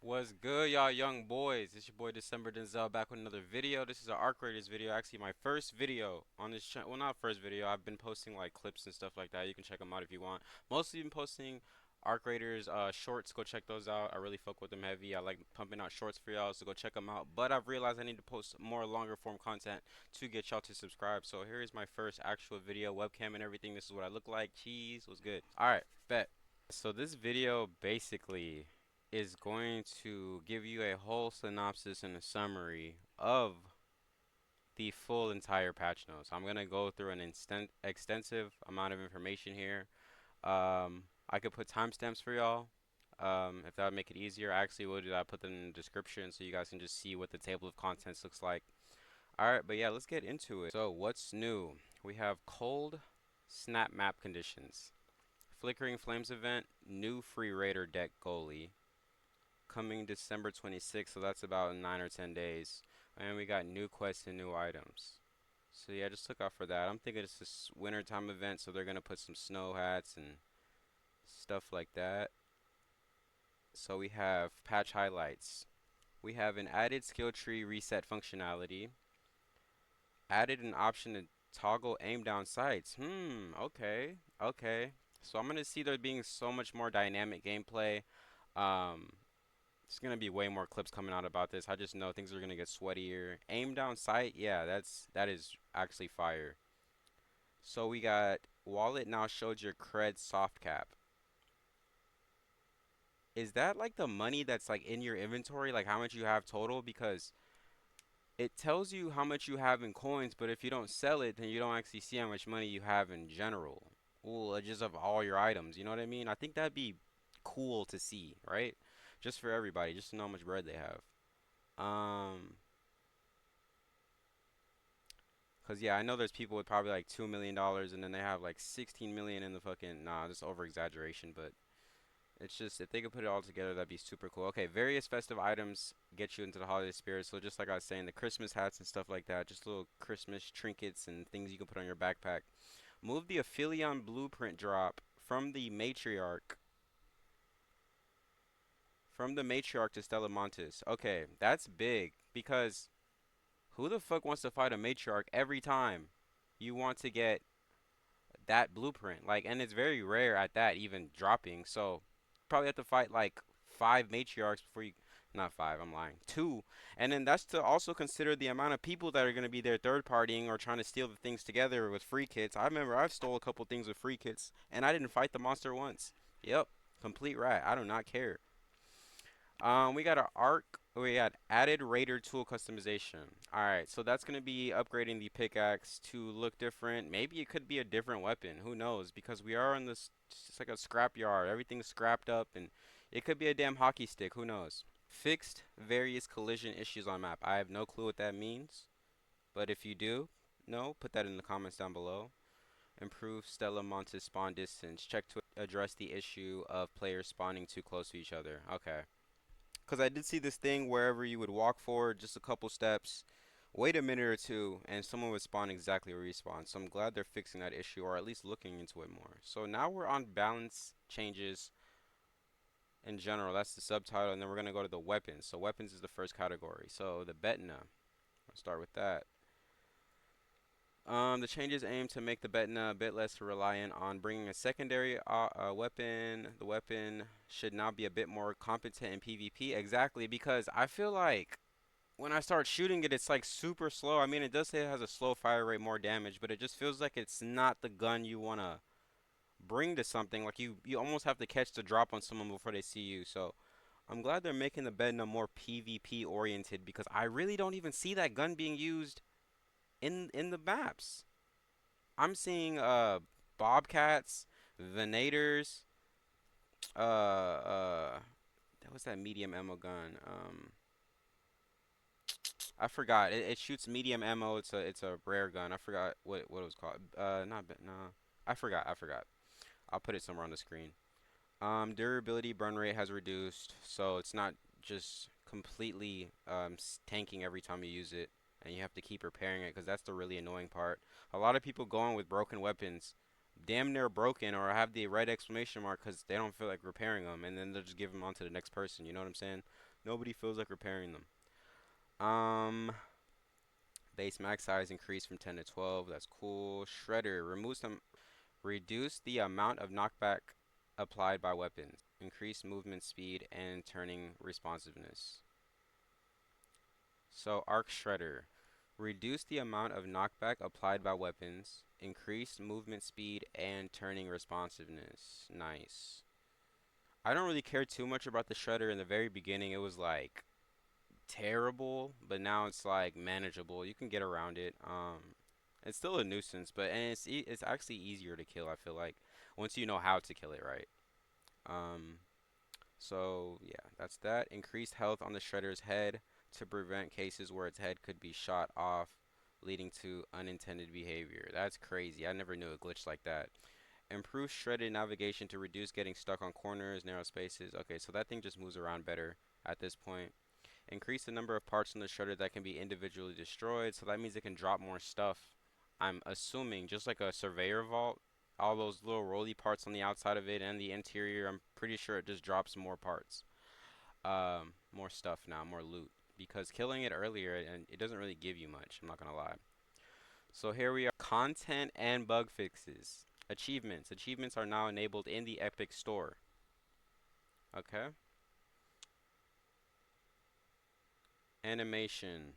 What's good, y'all young boys? It's your boy DecemberDenzel back with another video. This is an Arc Raiders video, actually my first video on this channel. Well, not first video. I've been posting like clips and stuff like that. You can check them out if you want. Mostly been posting Arc Raiders shorts. Go check those out. I really fuck with them heavy. I like pumping out shorts for y'all, so go check them out. But I've realized I need to post more longer form content to get y'all to subscribe. So here is my first actual video, webcam and everything. This is what I look like. Cheese, what's good? All right, bet. So this video basically is going to give you a whole synopsis and a summary of the full entire patch notes. I'm gonna go through an extensive amount of information here. I could put timestamps for y'all. If that would make it easier, I actually will do that. I'll put them in the description so you guys can just see what the table of contents looks like. Alright, but yeah, let's get into it. So, what's new? We have cold snap map conditions. Flickering Flames event, new free raider deck goalie, coming December 26th, so that's about 9 or 10 days. And we got new quests and new items. So yeah, just look out for that. I'm thinking it's this winter time event, so they're gonna put some snow hats and stuff like that. So we have patch highlights. We have an added skill tree reset functionality. Added an option to toggle aim down sights. Okay, okay. So I'm gonna see there being so much more dynamic gameplay. Um, There's gonna be way more clips coming out about this. I just know things are gonna get sweatier. Aim down sight, yeah, that is actually fire. So we got wallet now shows your cred soft cap. Is that like the money that's like in your inventory, like how much you have total? Because it tells you how much you have in coins, but if you don't sell it, then you don't actually see how much money you have in general. Well, just of all your items, you know what I mean? I think that'd be cool to see, right? Just for everybody, just to know how much bread they have. Um, Cause yeah, I know there's people with probably like $2 million and then they have like 16 million in the fucking nah, just over exaggeration, but it's just if they could put it all together, that'd be super cool. Okay, various festive items get you into the holiday spirit. So just like I was saying, the Christmas hats and stuff like that, just little Christmas trinkets and things you can put on your backpack. Move the aphelion blueprint drop from the matriarch to Stella Montes. Okay, that's big because who the fuck wants to fight a matriarch every time you want to get that blueprint? Like, and it's very rare at that, even dropping. So, probably have to fight like five matriarchs before you. Not five, I'm lying. Two. And then that's to also consider the amount of people that are going to be there third partying or trying to steal the things together with free kits. I remember I've stole a couple things with free kits and I didn't fight the monster once. Yep. Complete rat. I do not care. We got an arc. We got added raider tool customization. All right, so that's gonna be upgrading the pickaxe to look different. Maybe it could be a different weapon. Who knows? Because we are in this, it's like a scrap yard. Everything's scrapped up, and it could be a damn hockey stick. Who knows? Fixed various collision issues on map. I have no clue what that means, but if you do know, put that in the comments down below. Improve Stella Montes spawn distance. Check to address the issue of players spawning too close to each other. Okay. Because I did see this thing wherever you would walk forward just a couple steps, wait a minute or two, and someone would spawn exactly where you spawn. So I'm glad they're fixing that issue or at least looking into it more. So now we're on balance changes in general. That's the subtitle, and then we're going to go to the weapons. So weapons is the first category. So the bettina. I'll start with that. The changes aim to make the bettina a bit less reliant on bringing a secondary weapon. The weapon should now be a bit more competent in PvP. Exactly, because I feel like when I start shooting it, it's like super slow. I mean, it does say it has a slow fire rate, more damage, but it just feels like it's not the gun you want to bring to something. Like you almost have to catch the drop on someone before they see you. So I'm glad they're making the bettina more PvP oriented because I really don't even see that gun being used in the maps. I'm seeing bobcats, venators, that was that medium ammo gun. I forgot. It shoots medium ammo. It's a rare gun. I forgot what it was called. Not no. I forgot. I'll put it somewhere on the screen. Durability burn rate has reduced, so it's not just completely tanking every time you use it, and you have to keep repairing it because that's the really annoying part. A lot of people going with broken weapons, damn near broken, or have the red exclamation mark because they don't feel like repairing them, and then they'll just give them on to the next person. You know what I'm saying? Nobody feels like repairing them. Um, Base max size increased from 10 to 12. That's cool. Shredder reduce the amount of knockback applied by weapons. Increase movement speed and turning responsiveness. So arc shredder. Reduce the amount of knockback applied by weapons. Increase movement speed and turning responsiveness. Nice. I don't really care too much about the shredder in the very beginning. It was like terrible, but now it's like manageable. You can get around it. It's still a nuisance, but and it's actually easier to kill. I feel like once you know how to kill it right. Um, so yeah, that's that. Increased health on the shredder's head to prevent cases where its head could be shot off, leading to unintended behavior. That's crazy. I never knew a glitch like that. Improve shredded navigation to reduce getting stuck on corners, narrow spaces. Okay, so that thing just moves around better at this point. Increase the number of parts in the shredder that can be individually destroyed. So that means it can drop more stuff. I'm assuming just like a surveyor vault, all those little rolly parts on the outside of it and the interior, I'm pretty sure it just drops more parts. More stuff now, more loot. Because killing it earlier and it doesn't really give you much, I'm not gonna lie. So here we are, content and bug fixes. Achievements. Achievements are now enabled in the Epic Store. Okay. Animation.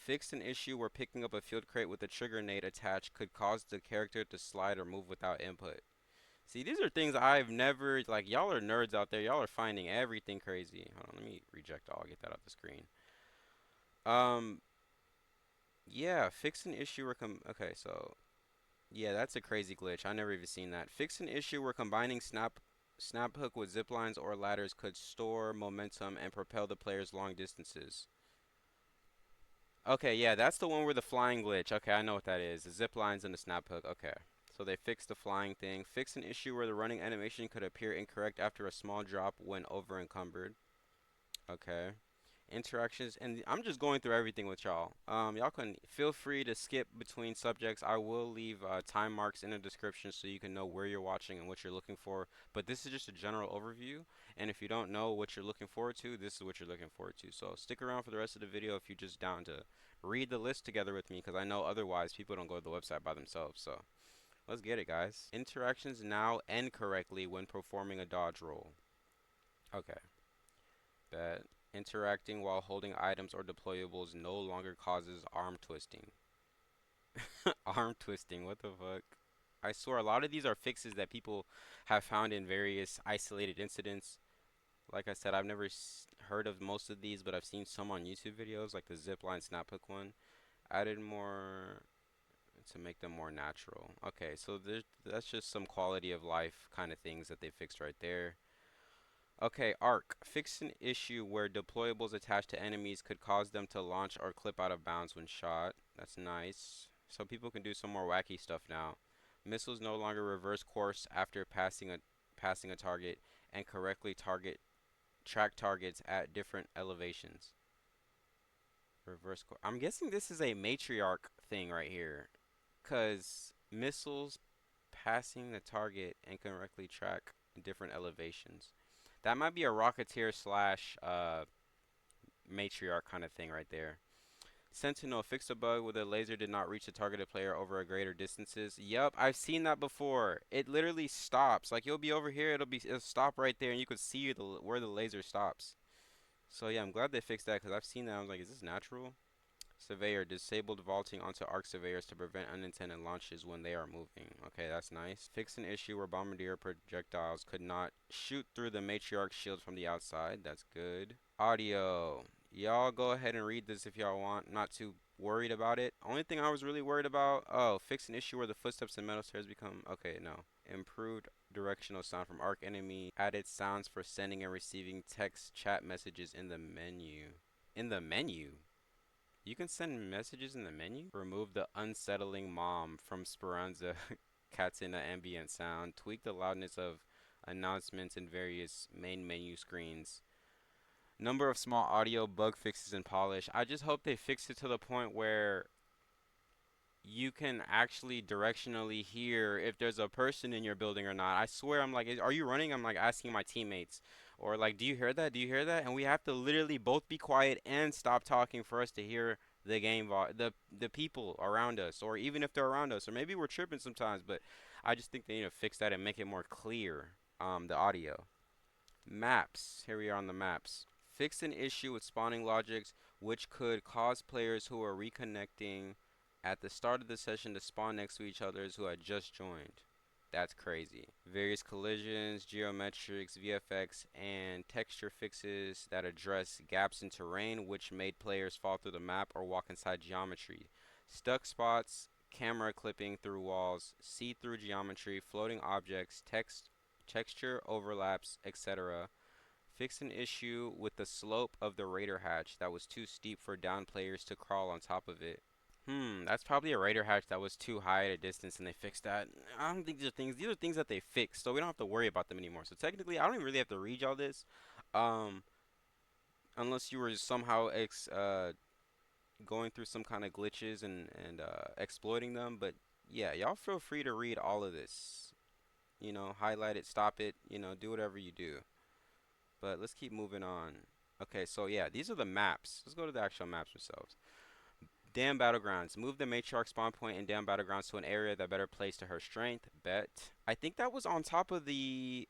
Fixed an issue where picking up a field crate with a trigger nade attached could cause the character to slide or move without input. See, these are things I've never, like, y'all are nerds out there. Y'all are finding everything crazy. Hold on, let me reject all. Get that off the screen. Um, yeah, fix an issue where okay, so, yeah, that's a crazy glitch. I never even seen that. Fix an issue where combining snap hook with zip lines or ladders could store momentum and propel the players long distances. Okay, yeah, that's the one where the flying glitch. Okay, I know what that is. The zip lines and the snap hook. Okay. So they fixed the flying thing. Fix an issue where the running animation could appear incorrect after a small drop when over encumbered. Okay. Interactions, and I'm just going through everything with y'all. Y'all can feel free to skip between subjects. I will leave time marks in the description so you can know where you're watching and what you're looking for. But this is just a general overview, and if you don't know what you're looking forward to, this is what you're looking forward to. So stick around for the rest of the video if you're just down to read the list together with me, because I know otherwise people don't go to the website by themselves. So let's get it, guys. Interactions now end correctly when performing a dodge roll. Okay. That interacting while holding items or deployables no longer causes arm twisting. Arm twisting, what the fuck? I swear a lot of these are fixes that people have found in various isolated incidents. Like I said, I've never heard of most of these, but I've seen some on YouTube videos, like the zipline snap hook one. Added more to make them more natural. Okay, so that's just some quality of life kind of things that they fixed right there. Okay, arc. Fix an issue where deployables attached to enemies could cause them to launch or clip out of bounds when shot. That's nice. So people can do some more wacky stuff now. Missiles no longer reverse course after passing a target and correctly track targets at different elevations. Reverse course. I'm guessing this is a matriarch thing right here, cause missiles passing the target and correctly track different elevations. That might be a Rocketeer slash Matriarch kind of thing right there. Sentinel fixed a bug where the laser did not reach the targeted player over a greater distances. Yup, I've seen that before. It literally stops. Like you'll be over here, it'll stop right there, and you could see where the laser stops. So yeah, I'm glad they fixed that because I've seen that. I was like, is this natural? Surveyor disabled vaulting onto arc surveyors to prevent unintended launches when they are moving. Okay, that's nice. Fix an issue where bombardier projectiles could not shoot through the matriarch shield from the outside. That's good. Audio. Y'all go ahead and read this if y'all want. Not too worried about it. Only thing I was really worried about, oh, fix an issue where the footsteps and metal stairs become, okay, no. Improved directional sound from arc enemy. Added sounds for sending and receiving text chat messages in the menu. In the menu? You can send messages in the menu. Remove the unsettling mom from Speranza Katina ambient sound. Tweak the loudness of announcements in various main menu screens. Number of small audio bug fixes and polish. I just hope they fix it to the point where you can actually directionally hear if there's a person in your building or not. I swear I'm like, are you running? I'm like asking my teammates. Or like, do you hear that? Do you hear that? And we have to literally both be quiet and stop talking for us to hear the the people around us, or even if they're around us, or maybe we're tripping sometimes. But I just think they need to fix that and make it more clear. The audio. Maps. Here we are on the maps. Fix an issue with spawning logics, which could cause players who are reconnecting at the start of the session to spawn next to each others who had just joined. That's crazy. Various collisions, geometrics, VFX, and texture fixes that address gaps in terrain which made players fall through the map or walk inside geometry. Stuck spots, camera clipping through walls, see-through geometry, floating objects, texture overlaps, etc. Fix an issue with the slope of the raider hatch that was too steep for down players to crawl on top of it. That's probably a raider hatch that was too high at a distance and they fixed that. I don't think these are things that they fixed, so we don't have to worry about them anymore. So technically, I don't even really have to read y'all this. Um, unless you were somehow going through some kind of glitches and exploiting them, but yeah, y'all feel free to read all of this. You know, highlight it, stop it, you know, do whatever you do. But let's keep moving on. Okay, so yeah, these are the maps. Let's go to the actual maps themselves. Dam Battlegrounds. Move the matriarch spawn point in Dam Battlegrounds to an area that better plays to her strength. Bet. I think that was on top of the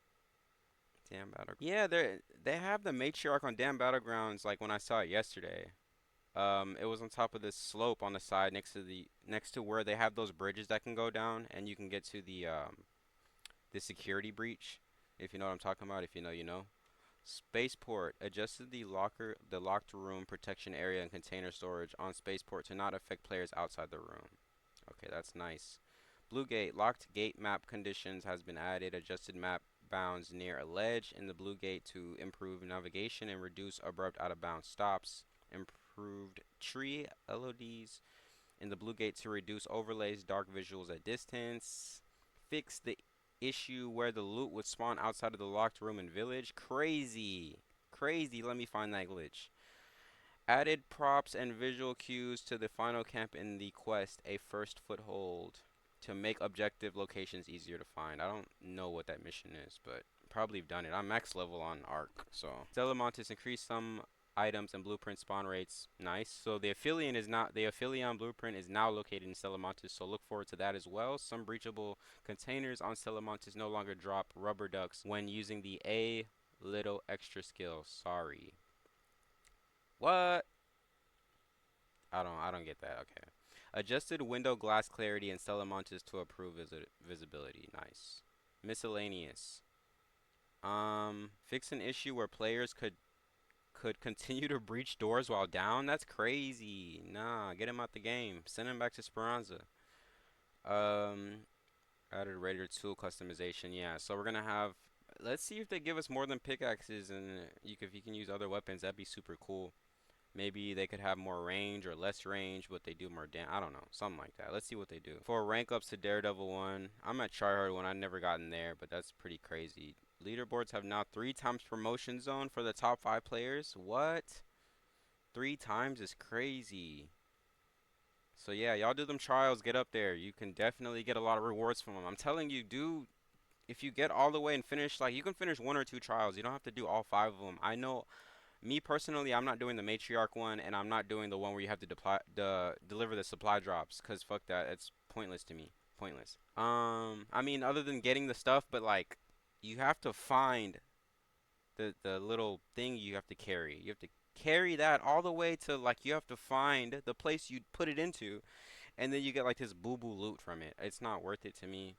Dam Battlegrounds. Yeah, they have the matriarch on Dam Battlegrounds like when I saw it yesterday. It was on top of this slope on the side next to where they have those bridges that can go down and you can get to the security breach. If you know what I'm talking about, if you know, you know. Spaceport adjusted the locked room protection area and container storage on spaceport to not affect players outside the room. Okay, that's nice. Blue Gate locked gate map conditions has been added. Adjusted map bounds near a ledge in the Blue Gate to improve navigation and reduce abrupt out of bounds stops. Improved tree LODs in the Blue Gate to reduce overlays, dark visuals at distance. Fix the issue where the loot would spawn outside of the locked room in village. Crazy. Crazy. Let me find that glitch. Added props and visual cues to the final camp in the quest, a first foothold, to make objective locations easier to find. I don't know what that mission is, but probably have done it. I'm max level on Arc, so. Stella increased some items and blueprint spawn rates. Nice. So the aphelion blueprint is now located in Stella, so look forward to that as well. Some breachable containers on Stella no longer drop rubber ducks when using the A little extra skill. Sorry. What? I don't get that. Okay. Adjusted window glass clarity in Stella to improve visibility. Nice. Miscellaneous. Fix an issue where players could continue to breach doors while down? That's crazy. Nah, get him out the game. Send him back to Speranza. Um, Added Raider tool customization. Yeah, so we're gonna have. Let's see if they give us more than pickaxes and if you can use other weapons. That'd be super cool. Maybe they could have more range or less range, but they do more damage. I don't know, something like that. Let's see what they do. For rank ups to Daredevil 1, I'm at Tryhard 1. I've never gotten there, but that's pretty crazy. Leaderboards have now 3 times promotion zone for the top 5 players. What? 3 times is crazy. So yeah, y'all do them trials, get up there. You can definitely get a lot of rewards from them. I'm telling you, dude, if you get all the way and finish, like, you can finish 1 or 2 trials. You don't have to do all 5 of them. I know, me personally, I'm not doing the matriarch one, and I'm not doing the one where you have to deliver the supply drops, cause fuck that, it's pointless to me. Pointless. I mean, other than getting the stuff, but like, you have to find the little thing you have to carry. You have to carry that all the way to, like, you have to find the place you put it into, and then you get like this boo boo loot from it. It's not worth it to me.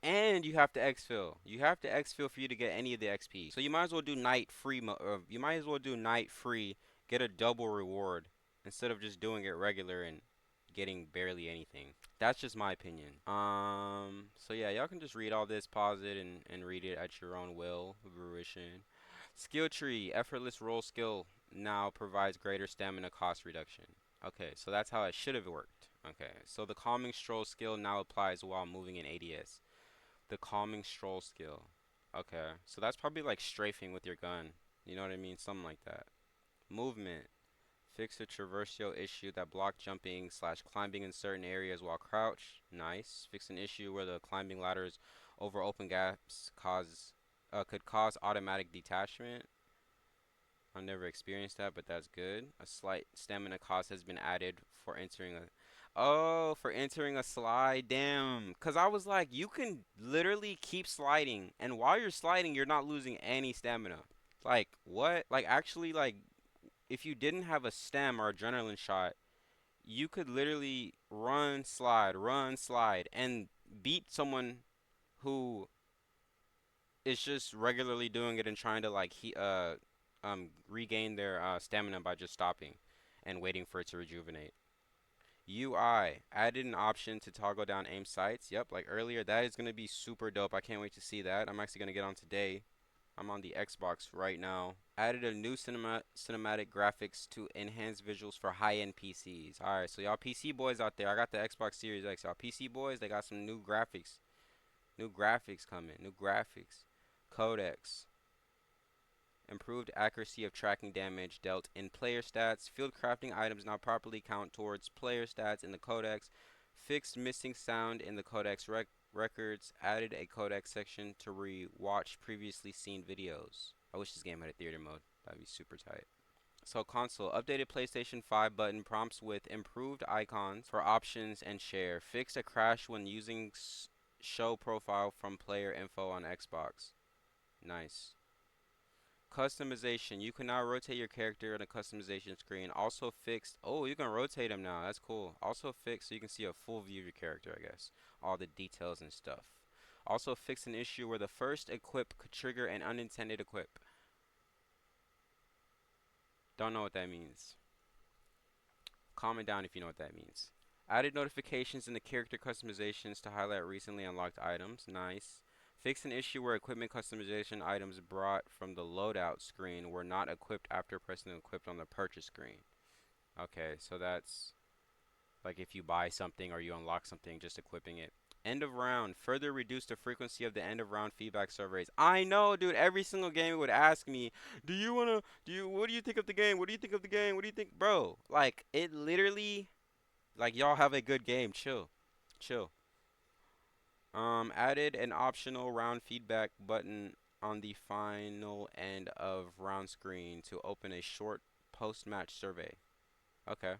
And you have to exfil. You have to exfil for you to get any of the XP. So you might as well do night free. You might as well do night free. Get a double reward instead of just doing it regular and getting barely anything. That's just my opinion. So yeah, y'all can just read all this, pause it, and read it at your own will, fruition. Skill tree, effortless roll skill now provides greater stamina cost reduction. Okay, so that's how it should have worked. Okay, so the calming stroll skill now applies while moving in ADS. The calming stroll skill. Okay, so that's probably like strafing with your gun. You know what I mean? Something like that. Movement. Fix a traversal issue that blocked jumping slash climbing in certain areas while crouched. Nice. Fix an issue where the climbing ladders over open gaps cause could cause automatic detachment. I've never experienced that, but that's good. A slight stamina cost has been added for entering a. Oh, for entering a slide. Damn. Cause I was like, you can literally keep sliding, and while you're sliding, you're not losing any stamina. Like what? Like actually, like if you didn't have a stem or adrenaline shot, you could literally run, slide, and beat someone who is just regularly doing it and trying to like regain their stamina by just stopping and waiting for it to rejuvenate. UI added an option to toggle down aim sights. Yep, like earlier, that is gonna be super dope. I can't wait to see that. I'm actually gonna get on today. I'm on the Xbox right now. Added a new cinematic graphics to enhance visuals for high-end PCs. All right, so y'all PC boys out there, I got the Xbox Series X. Y'all PC boys, they got some new graphics. New graphics coming. New graphics. Codecs. Improved accuracy of tracking damage dealt in player stats. Field crafting items now properly count towards player stats in the codex. Fixed missing sound in the codex records. Added a codex section to re-watch previously seen videos. I wish this game had a theater mode. That'd be super tight. So console, updated PlayStation 5 button prompts with improved icons for options and share. Fixed a crash when using show profile from player info on Xbox. Nice. Customization. You can now rotate your character on a customization screen. Also fixed. Oh, you can rotate them now. That's cool. Also fixed so you can see a full view of your character, I guess. All the details and stuff. Also fixed an issue where the first equip could trigger an unintended equip. Don't know what that means. Comment down if you know what that means. Added notifications in the character customizations to highlight recently unlocked items. Nice. Fixed an issue where equipment customization items brought from the loadout screen were not equipped after pressing equipped on the purchase screen. Okay, so that's like if you buy something or you unlock something, just equipping it. End of round. Further reduced the frequency of the end of round feedback surveys. I know, dude. Every single game would ask me, what do you think of the game? What do you think of the game? What do you think? Bro, like, it literally, like, y'all have a good game. Chill. Chill. Added an optional round feedback button on the final end of round screen to open a short post-match survey. Okay.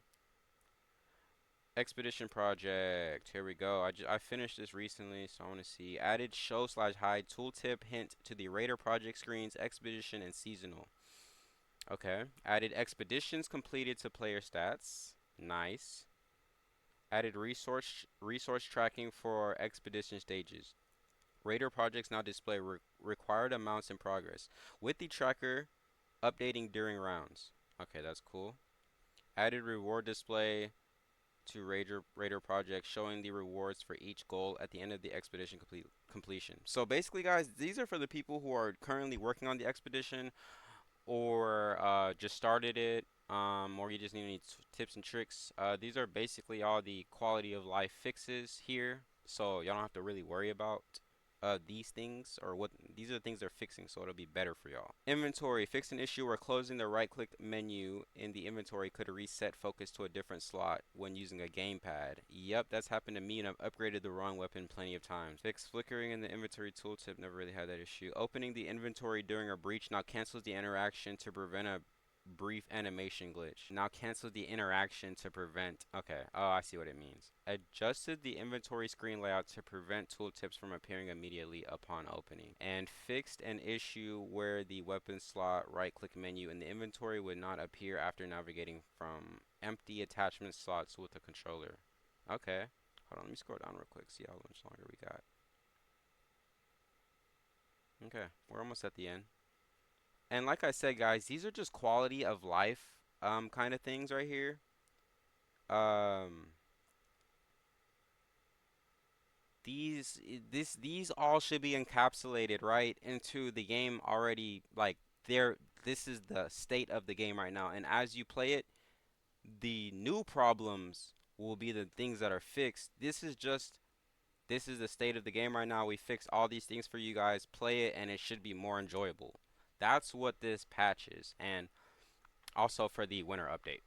Expedition project. Here we go. I finished this recently, so I want to see. Added show slash hide tooltip hint to the Raider project screens, expedition and seasonal. Okay. Added expeditions completed to player stats. Nice. Added resource tracking for expedition stages. Raider projects now display required amounts in progress, with the tracker updating during rounds. Okay, that's cool. Added reward display to Raider project showing the rewards for each goal at the end of the expedition completion. So basically, guys, these are for the people who are currently working on the expedition or just started it, or you just need any tips and tricks. These are basically all the quality of life fixes here, so y'all don't have to really worry about these things or what these are the things they're fixing, so it'll be better for y'all. Inventory. Fix an issue where closing the right click menu in the inventory could reset focus to a different slot when using a gamepad. Yep, that's happened to me and I've upgraded the wrong weapon plenty of times. Fix flickering in the inventory tooltip. Never really had that issue. Opening the inventory during a breach now cancels the interaction to prevent a brief animation glitch. Now cancel the interaction to prevent. Okay. Oh, I see what it means. Adjusted the inventory screen layout to prevent tooltips from appearing immediately upon opening. And fixed an issue where the weapon slot right click menu in the inventory would not appear after navigating from empty attachment slots with the controller. Okay. Hold on, let me scroll down real quick, see how much longer we got. Okay, we're almost at the end. And like I said, guys, these are just quality of life kind of things right here. Um these all should be encapsulated right into the game already, like they're this is the state of the game right now, and as you play it, the new problems will be the things that are fixed. This is the state of the game right now. We fixed all these things for you guys. Play it and it should be more enjoyable. That's what this patch is, and also for the winter update.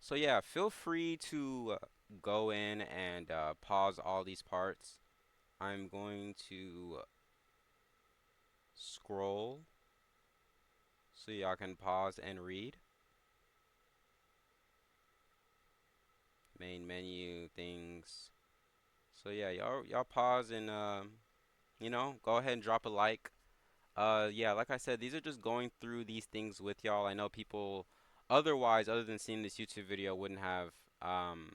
So yeah, feel free to go in and pause all these parts. I'm going to scroll so y'all can pause and read. Main menu things. So yeah, y'all pause and go ahead and drop a like. Yeah, like I said, these are just going through these things with y'all. I know people otherwise, other than seeing this YouTube video, wouldn't have um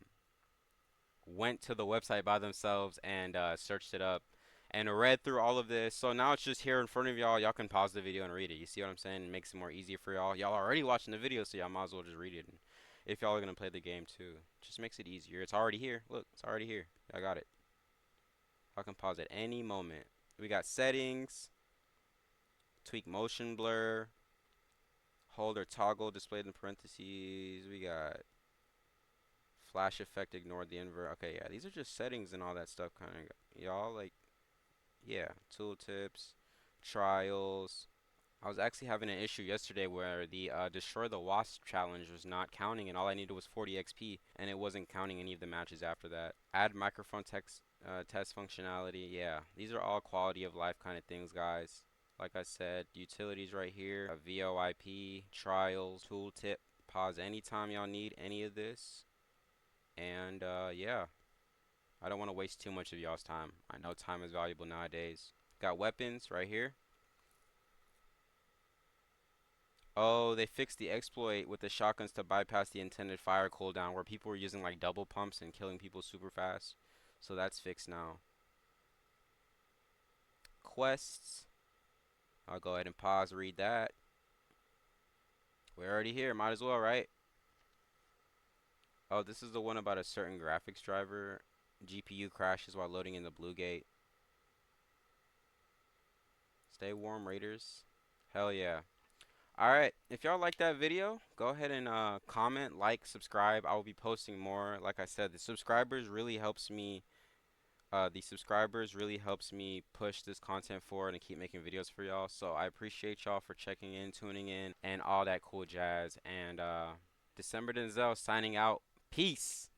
went to the website by themselves and searched it up and read through all of this. So now it's just here in front of y'all. Y'all can pause the video and read it. You see what I'm saying? It makes it more easier for y'all. Y'all already watching the video, so y'all might as well just read it. And if y'all are gonna play the game too, just makes it easier. It's already here. Look, it's already here. I got it. I can pause at any moment. We got settings, tweak motion blur, hold or toggle displayed in parentheses. We got flash effect, ignore the invert. Okay, yeah, these are just settings and all that stuff kind of. Y'all like, yeah, tooltips, trials. I was actually having an issue yesterday where the destroy the wasp challenge was not counting, and all I needed was 40 XP, and it wasn't counting any of the matches after that. Add microphone text test functionality. Yeah, these are all quality of life kind of things, guys. Like I said, utilities right here, VoIP, trials, tooltip. Pause anytime y'all need any of this. And yeah, I don't want to waste too much of y'all's time. I know time is valuable nowadays. Got weapons right here. Oh, they fixed the exploit with the shotguns to bypass the intended fire cooldown where people were using like double pumps and killing people super fast. So that's fixed now. Quests. I'll go ahead and pause, read that. We're already here, might as well, right? Oh, this is the one about a certain graphics driver. GPU crashes while loading in the blue gate. Stay warm, Raiders. Hell yeah. Alright, if y'all like that video, go ahead and comment, like, subscribe. I will be posting more. Like I said, the subscribers really helps me push this content forward and keep making videos for y'all. So I appreciate y'all for checking in, tuning in, and all that cool jazz. And December Denzel signing out. Peace.